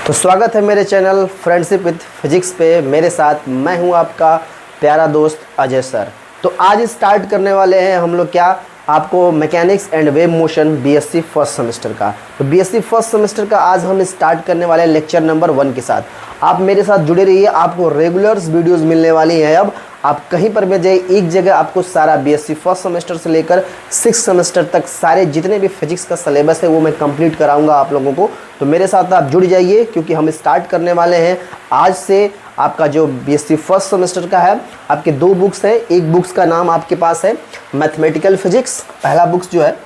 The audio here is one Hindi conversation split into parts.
तो स्वागत है मेरे चैनल फ्रेंडशिप विद फिजिक्स पे। मेरे साथ मैं हूं आपका प्यारा दोस्त अजय सर। तो आज स्टार्ट करने वाले हैं हम लोग क्या, आपको mechanics and wave motion BSc first semester का। तो बीएससी फर्स्ट सेमेस्टर का आज हम स्टार्ट करने वाले हैं लेक्चर नंबर 1 के साथ। आप मेरे साथ जुड़े रहिए, आपको रेगुलर्स वीडियोस मिलने वाली हैं। अब आप कहीं पर भी जाइए, एक जगह आपको सारा बीएससी फर्स्ट सेमेस्टर से लेकर 6 सेमेस्टर तक सारे जितने भी फिजिक्स का सिलेबस है वो मैं कंप्लीट कराऊंगा आप लोगों को। तो मेरे साथ आप जुड़ जाइए क्योंकि हम स्टार्ट करने वाले हैं आज से। आपका जो बीएससी फर्स्ट सेमेस्टर का है, आपके 2 बुक्स है। एक बुक्स का नाम आपके पास है मैथमेटिकल फिजिक्स, पहला बुक्स जो है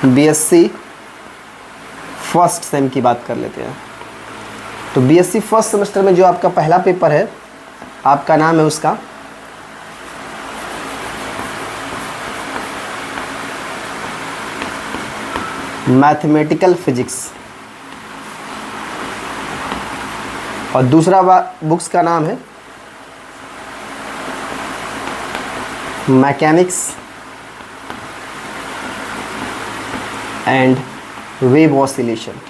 बीएससी फर्स्ट सेम की बात कर लेते हैं। तो बीएससी फर्स्ट सेमेस्टर में जो आपका पहला पेपर है, आपका नाम है उसका मैथमेटिकल फिजिक्स, और दूसरा बुक्स का नाम है mechanics and wave oscillation.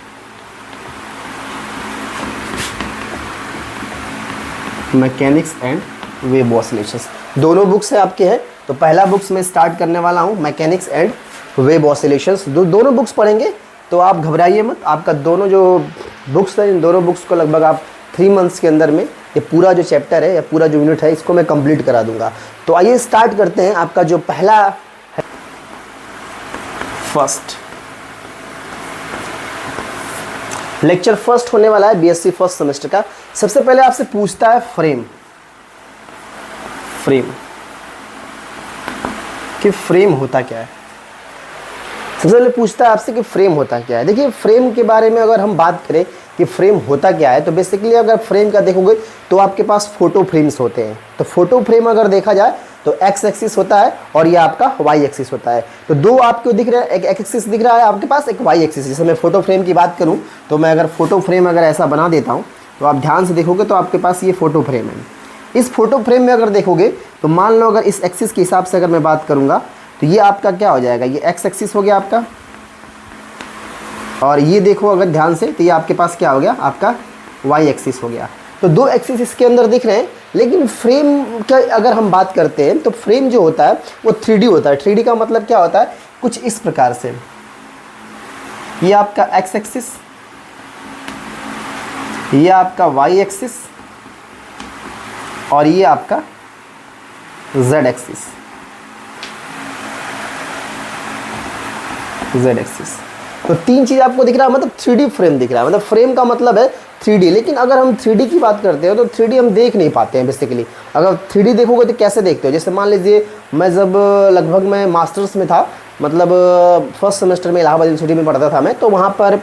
Mechanics and wave oscillations दोनों बुक्स है आपके हैं। तो पहला बुक्स में स्टार्ट करने वाला हूँ मैकेनिक्स एंड वेव ऑसिलेशंस। दोनों बुक्स पढ़ेंगे तो आप घबराइए मत। आपका दोनों जो बुक्स है, इन दोनों बुक्स को लगभग आप 3 मंथ्स के अंदर में ये पूरा जो चैप्टर है या पूरा जो यूनिट है इसको मैं कंप्लीट करा दूंगा। तो आइए स्टार्ट करते हैं। आपका जो पहला है फर्स्ट लेक्चर फर्स्ट होने वाला है बीएससी फर्स्ट सेमेस्टर का। सबसे पहले आपसे पूछता है फ्रेम कि फ्रेम होता क्या है। सबसे पहले पूछता है आपसे कि फ्रेम होता क्या है। देखिए, फ्रेम के बारे में अगर हम बात करें कि फ्रेम होता क्या है, तो बेसिकली अगर फ्रेम का देखोगे तो आपके पास फोटो फ्रेम्स होते हैं। तो फोटो फ्रेम अगर देखा जाए तो एक्स एक्सिस होता है और ये आपका वाई एक्सिस होता है। तो 2 आपको दिख रहे हैं, एक एक्स एक्सिस दिख रहा है आपके पास, एक वाई एक्सिस। जैसे मैं फोटो फ्रेम की बात करूं तो मैं अगर फोटो फ्रेम अगर ऐसा बना देता हूं तो आप ध्यान से देखोगे तो आपके पास ये फोटो फ्रेम है। इस फोटो फ्रेम में अगर देखोगे तो मान लो अगर इस एक्सिस के हिसाब से अगर मैं बात करूंगा तो ये आपका क्या हो जाएगा, ये एक्स एक्सिस हो गया आपका, और ये देखो अगर ध्यान से तो ये आपके पास क्या हो गया, आपका वाई एक्सिस हो गया। तो 2 एक्सिस इसके अंदर दिख रहे हैं। लेकिन फ्रेम का अगर हम बात करते हैं तो फ्रेम जो होता है वो 3D होता है। 3D का मतलब क्या होता है, कुछ इस प्रकार से, ये आपका एक्स एक्सिस, ये आपका वाई एक्सिस और ये आपका जेड एक्सिस। तो 3 चीज़ आपको दिख रहा है, मतलब 3D फ्रेम दिख रहा है। मतलब फ्रेम का मतलब है 3D। लेकिन अगर हम 3D की बात करते हैं तो 3D हम देख नहीं पाते हैं बेसिकली। अगर 3D देखोगे तो कैसे देखते हो, जैसे मान लीजिए मैं जब लगभग मैं मास्टर्स में था, मतलब फर्स्ट सेमेस्टर में इलाहाबाद यूनिवर्सिटी में पढ़ता था मैं, तो वहाँ पर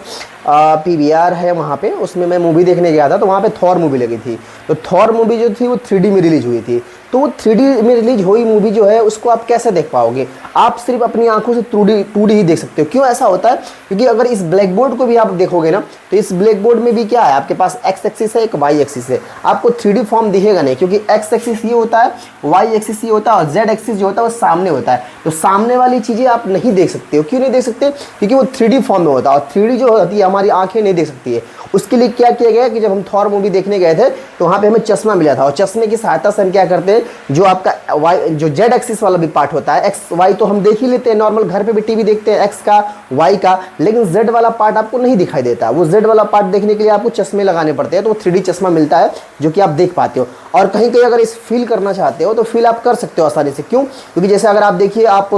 PVR है वहाँ पे, उसमें मैं मूवी देखने गया था। तो वहाँ पे थॉर मूवी लगी थी। तो थॉर मूवी जो थी वो 3D में रिलीज हुई थी। तो वो 3D में रिलीज हुई मूवी जो है उसको आप कैसे देख पाओगे, आप सिर्फ अपनी आंखों से 2D ही देख सकते हो। क्यों ऐसा होता है, क्योंकि अगर इस ब्लैक बोर्ड को भी आप देखोगे ना तो इस ब्लैक बोर्ड में भी क्या है, आपके पास एक्स एक्सिस है, एक वाई एक्सिस है। आपको 3D फॉर्म दिखेगा नहीं, क्योंकि एक्स एक्सिस ये होता है, वाई एक्सिस ये होता है, और जेड एक्सिस जो होता है वो सामने होता है। तो सामने वाली चीज़ें आप नहीं देख सकते हो। क्यों नहीं देख सकते, क्योंकि वो 3D फॉर्म में होता है, और 3D जो होती है हमारी आंखें नहीं देख सकती है। उसके लिए क्या किया गया कि जब हम थॉर मूवी देखने गए थे तो वहाँ पे हमें चश्मा मिला था, और चश्मे की सहायता से हम क्या करते हैं, जो आपका वाई जो जेड एक्सिस वाला भी पार्ट होता है, एक्स वाई तो हम देख ही लेते हैं, नॉर्मल घर पे भी टीवी देखते हैं एक्स का वाई का, लेकिन जेड वाला पार्ट आपको नहीं दिखाई देता। वो जेड वाला पार्ट देखने के लिए आपको चश्मे लगाने पड़ते हैं। तो वो 3D चश्मा मिलता है जो कि आप देख पाते हो। और कहीं कहीं अगर इस फील करना चाहते हो तो फील आप कर सकते हो आसानी से। क्यों, क्योंकि जैसे अगर आप देखिए, आप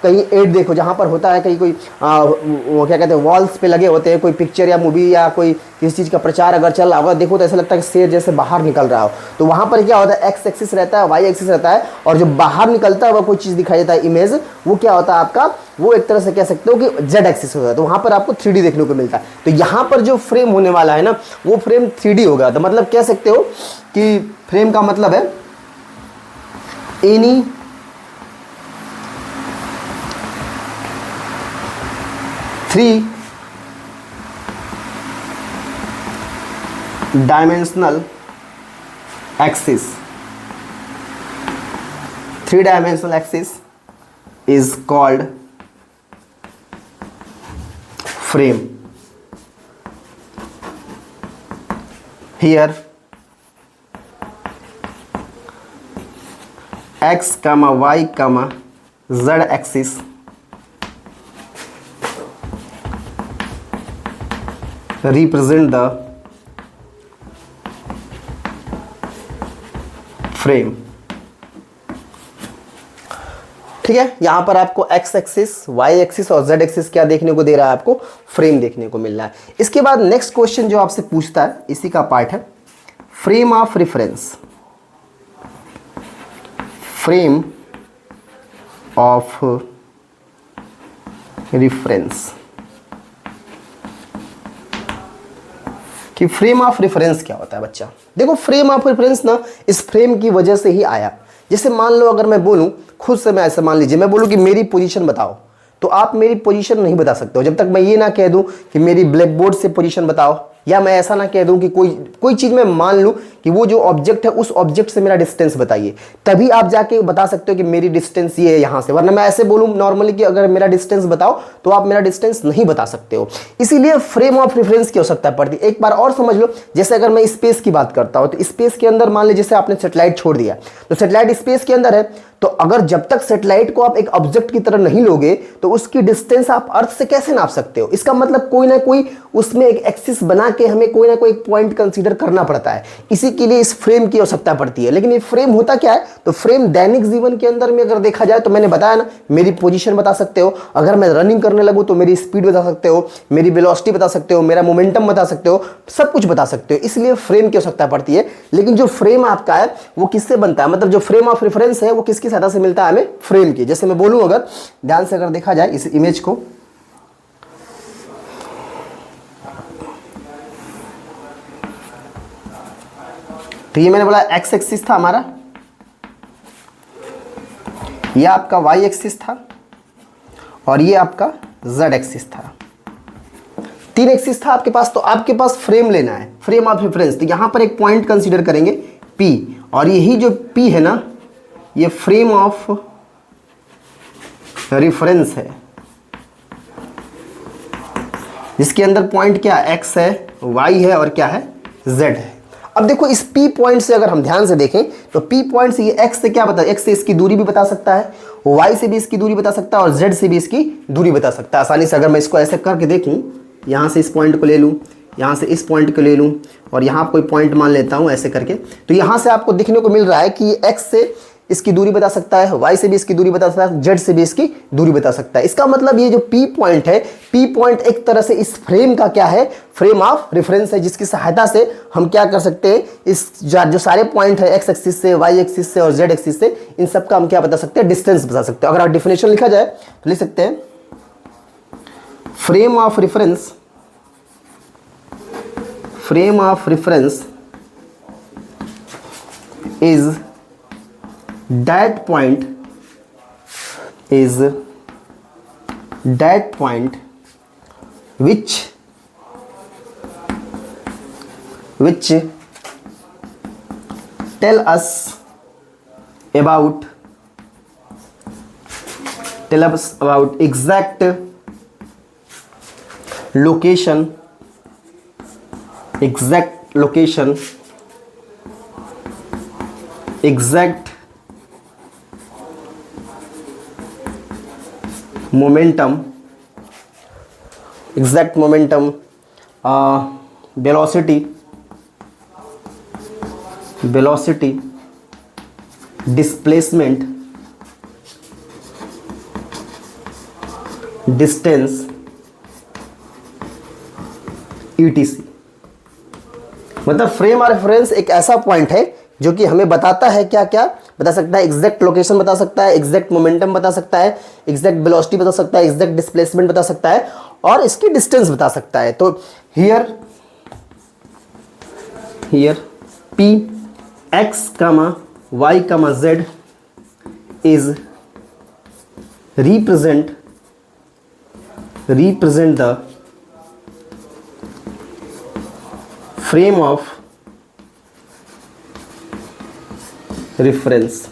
कहीं एड देखो जहाँ पर होता है कहीं कोई वो क्या कहते हैं, वॉल्स पे लगे होते हैं कोई पिक्चर या मूवी या कोई किसी चीज़ का प्रचार अगर चल रहा होगा, देखो तो ऐसा लगता है कि शेर जैसे बाहर निकल रहा हो। तो वहाँ पर क्या होता है, एक्स एक्सिस रहता है, वाई एक्सिस रहता है, और जो बाहर निकलता है वह कोई चीज़ दिखाई देता है, इमेज, वो क्या होता है आपका, वो एक तरह से कह सकते हो कि जेड एक्सिस होता है। तो वहाँ पर आपको 3D देखने को मिलता है। तो यहाँ पर जो फ्रेम होने वाला है ना, वो फ्रेम 3D होगा। तो मतलब कह सकते हो कि फ्रेम का मतलब है any three dimensional axis, 3-dimensional axis is called frame। Here x, y, z axis represent the frame. ठीक है, यहां पर आपको x एक्सिस, y एक्सिस और z एक्सिस क्या देखने को दे रहा है, आपको फ्रेम देखने को मिल रहा है। इसके बाद नेक्स्ट क्वेश्चन जो आपसे पूछता है इसी का पार्ट है, frame of reference. Frame of reference कि फ्रेम ऑफ रेफरेंस क्या होता है बच्चा। देखो फ्रेम ऑफ रेफरेंस ना इस फ्रेम की वजह से ही आया। जैसे मान लो अगर मैं बोलूं खुद से, मैं ऐसे मान लीजिए मैं बोलूं कि मेरी पोजीशन बताओ, तो आप मेरी पोजीशन नहीं बता सकते हो जब तक मैं ये ना कह दूं कि मेरी ब्लैक बोर्ड से पोजीशन बताओ, या मैं ऐसा ना कह दूं कि कोई चीज मैं मान लूं कि वो जो ऑब्जेक्ट है उस ऑब्जेक्ट से मेरा डिस्टेंस बताइए, तभी आप जाके बता सकते हो कि मेरी डिस्टेंस ये है यहां से। वरना मैं ऐसे बोलूं नॉर्मली कि अगर मेरा डिस्टेंस बताओ, तो आप मेरा डिस्टेंस नहीं बता सकते हो। इसीलिए फ्रेम ऑफ रेफरेंस की आवश्यकता पड़ती है। एक बार और समझ लो, जैसे अगर मैं स्पेस की बात करता हूं, तो स्पेस के अंदर मान लीजिए जैसे आपने सैटेलाइट छोड़ दिया, तो सैटेलाइट स्पेस के अंदर है, तो अगर जब तक सैटेलाइट को आप एक ऑब्जेक्ट की तरह नहीं लोगे, तो उसकी डिस्टेंस आप अर्थ से कैसे नाप सकते हो। इसका मतलब कोई ना कोई उसमें एक एक्सिस बना के हमें कोई ना कोई पॉइंट कंसीडर करना पड़ता है। इसी के लिए इस फ्रेम की आवश्यकता पड़ती है। लेकिन ये फ्रेम होता क्या है, तो फ्रेम दैनिक जीवन के अंदर में अगर देखा जाए तो मैंने बताया ना, मेरी पोजीशन बता सकते हो, अगर मैं रनिंग करने लगूं तो मेरी स्पीड बता सकते हो, मेरी वेलोसिटी बता सकते हो, मेरा मोमेंटम बता सकते हो, सब कुछ बता सकते हो। इसलिए फ्रेम की आवश्यकता पड़ती है। लेकिन जो फ्रेम आपका है वो किससे बनता है, मतलब जो फ्रेम ऑफ रेफरेंस है वो किसकी सहायता से मिलता है हमें, फ्रेम की। जैसे मैं बोलूं, अगर ध्यान से अगर देखा जाए इस इमेज को, तो ये मैंने बोला एक्स एक्सिस था हमारा, ये आपका वाई एक्सिस था, और ये आपका जेड एक्सिस था। तीन एक्सिस था आपके पास। तो आपके पास फ्रेम लेना है, फ्रेम ऑफ रेफरेंस। तो यहां पर एक पॉइंट कंसीडर करेंगे P, और यही जो P है ना, ये फ्रेम ऑफ रेफरेंस है, जिसके अंदर पॉइंट क्या x है, y है और क्या है, z है। अब देखो इस P पॉइंट से अगर हम ध्यान से देखें, तो P पॉइंट से ये x से क्या बता, x से इसकी दूरी भी बता सकता है, y से भी इसकी दूरी बता सकता है, और z से भी इसकी दूरी बता सकता है आसानी से। अगर मैं इसको ऐसे करके देखूं, यहाँ से इस पॉइंट को ले लूँ, यहाँ से इस पॉइंट को ले लूँ, और यहाँ कोई पॉइंट मान लेता हूँ ऐसे करके, तो यहाँ से आपको दिखने को मिल रहा है कि ये x से इसकी दूरी बता सकता है, y से भी इसकी दूरी बता सकता है, z से भी इसकी दूरी बता सकता है। इसका मतलब ये जो P पॉइंट है, P पॉइंट एक तरह से इस फ्रेम का क्या है, फ्रेम ऑफ रेफरेंस है, जिसकी सहायता से हम क्या कर सकते हैं, इस जो सारे पॉइंट है x एक्सिस से, y एक्सिस से और z एक्सिस से, इन सब का हम क्या बता सकते हैं, डिस्टेंस बता सकते हैं। अगर आप डेफिनेशन लिखा जाए तो लिख सकते हैं, frame of reference, frame of reference is that point which tell us about exact location, exact momentum, velocity, displacement, distance, etc। मतलब फ्रेम और रेफरेंस एक ऐसा पॉइंट है जो कि हमें बताता है, क्या क्या बता सकता है, एग्जैक्ट लोकेशन बता सकता है, एग्जैक्ट मोमेंटम बता सकता है, एग्जैक्ट वेलोसिटी बता सकता है, एग्जैक्ट डिस्प्लेसमेंट बता सकता है, और इसकी डिस्टेंस बता सकता है। तो here P x, y, z is represent the frame of reference.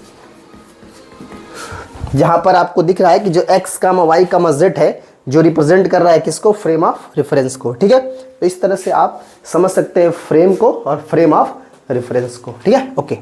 जहां पर आपको दिख रहा है कि जो x, y, z है, जो रिप्रेजेंट कर रहा है किसको, फ्रेम ऑफ रेफरेंस को। ठीक है, तो इस तरह से आप समझ सकते हैं फ्रेम को और फ्रेम ऑफ रेफरेंस को। ठीक है, ओके।